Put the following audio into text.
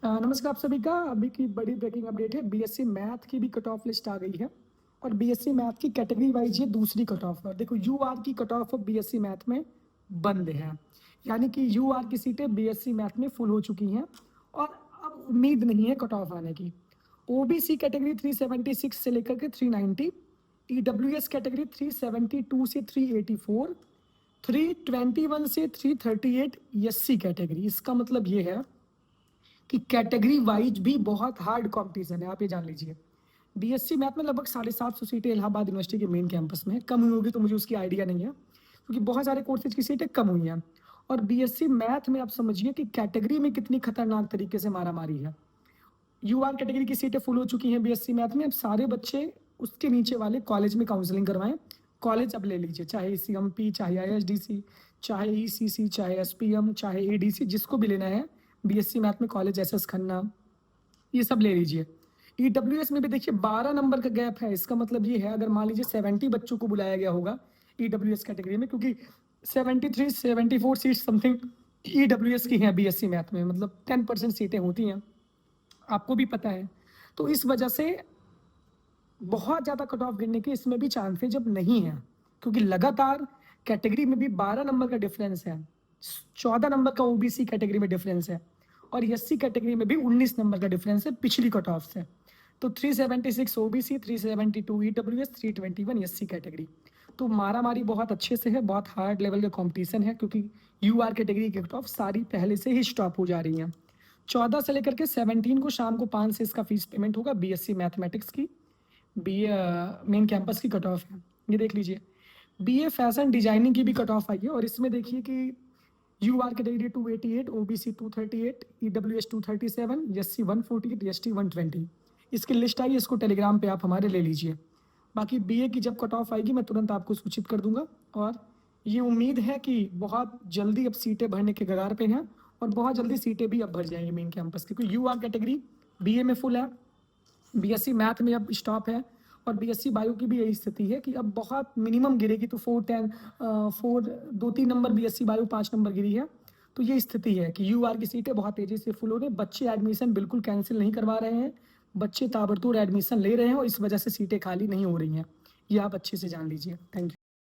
नमस्कार आप सभी का। अभी की बड़ी ब्रेकिंग अपडेट है, बीएससी मैथ की भी कट ऑफ लिस्ट आ गई है और बीएससी मैथ की कैटेगरी वाइज ये दूसरी कट ऑफ है। देखो यूआर की कट ऑफ बीएससी मैथ में बंद है, यानी कि यूआर की सीटें बीएससी मैथ में फुल हो चुकी हैं और अब उम्मीद नहीं है कट ऑफ आने की। ओबीसी कैटेगरी 376 से लेकर के 390, ईडब्ल्यूएस कैटेगरी 372 से 384, 321 से 338 एससी कैटेगरी। इसका मतलब ये है कि कैटेगरी वाइज भी बहुत हार्ड कंपटीशन है, आप ये जान लीजिए। बीएससी मैथ में लगभग 750 सीटें इलाहाबाद यूनिवर्सिटी के मेन कैंपस में है। कम हुई होगी तो मुझे उसकी आइडिया नहीं है, क्योंकि बहुत सारे कोर्सेज की सीटें कम हुई हैं। और बीएससी मैथ में आप समझिए कि कैटेगरी में कितनी खतरनाक तरीके से मारामारी है। यूआर कैटेगरी की सीटें फुल हो चुकी हैं बीएससी मैथ में। अब सारे बच्चे उसके नीचे वाले कॉलेज में काउंसलिंग करवाएं। कॉलेज अब ले लीजिए, चाहे सीएमपी, चाहे आईएसडीसी, चाहे ईसीसी, चाहे एसपीएम, चाहे एडीसी, जिसको भी लेना है बीएससी मैथ में कॉलेज एसएस खन्ना, ये सब ले लीजिए। ईडब्ल्यूएस में भी देखिए 12 नंबर का गैप है। इसका मतलब ये है, अगर मान लीजिए 70 बच्चों को बुलाया गया होगा ईडब्ल्यूएस कैटेगरी में, क्योंकि 73 74 सीट समथिंग ईडब्ल्यूएस की हैं बीएससी मैथ में, मतलब 10% सीटें होती हैं, आपको भी पता है। तो इस वजह से बहुत ज़्यादा कट ऑफ गिरने के इसमें भी चांस है जब नहीं है, क्योंकि लगातार कैटेगरी में भी 12 नंबर का डिफरेंस है, 14 नंबर का ओबीसी कैटेगरी में डिफरेंस है और एससी कैटेगरी में भी 19 नंबर का डिफरेंस है पिछली कट ऑफ से। तो 376 ओबीसी, 372 ईडब्ल्यूएस, 321 एससी कैटेगरी। तो मारा मारी बहुत अच्छे से है, बहुत हार्ड लेवल का कंपटीशन है, क्योंकि यूआर कैटेगरी की कट ऑफ सारी पहले से ही स्टॉप हो जा रही हैं। 14 से लेकर के 17 को शाम को 5 से इसका फीस पेमेंट होगा बीएससी मैथमेटिक्स की। बीए मेन कैंपस की कट ऑफ है, ये देख लीजिए। बीए फैशन डिजाइनिंग की भी कट ऑफ आई है और इसमें देखिए कि UR category 288, OBC 238, EWS 237, SC 148, ST 120। इसकी लिस्ट आई है, इसको टेलीग्राम पे आप हमारे ले लीजिए। बाकी बीए की जब कट ऑफ आएगी मैं तुरंत आपको सूचित कर दूंगा। और ये उम्मीद है कि बहुत जल्दी अब सीटें भरने के कगार पे हैं और बहुत जल्दी सीटें भी अब भर जाएंगी मेन कैंपस की, क्योंकि यूआर कैटेगरी बीए में फुल है, बीएससी मैथ में अब स्टॉप है और बीएससी बायो की भी यही स्थिति है कि अब बहुत मिनिमम गिरेगी। तो 2-3 नंबर बीएससी बायो, 5 नंबर गिरी है। तो ये स्थिति है कि यूआर की सीटें बहुत तेजी से फुल हो रही हैं। बच्चे एडमिशन बिल्कुल कैंसिल नहीं करवा रहे हैं, बच्चे ताबड़तोड़ एडमिशन ले रहे हैं और इस वजह से सीटें खाली नहीं हो रही हैं। ये आप अच्छे से जान लीजिए। Thank you.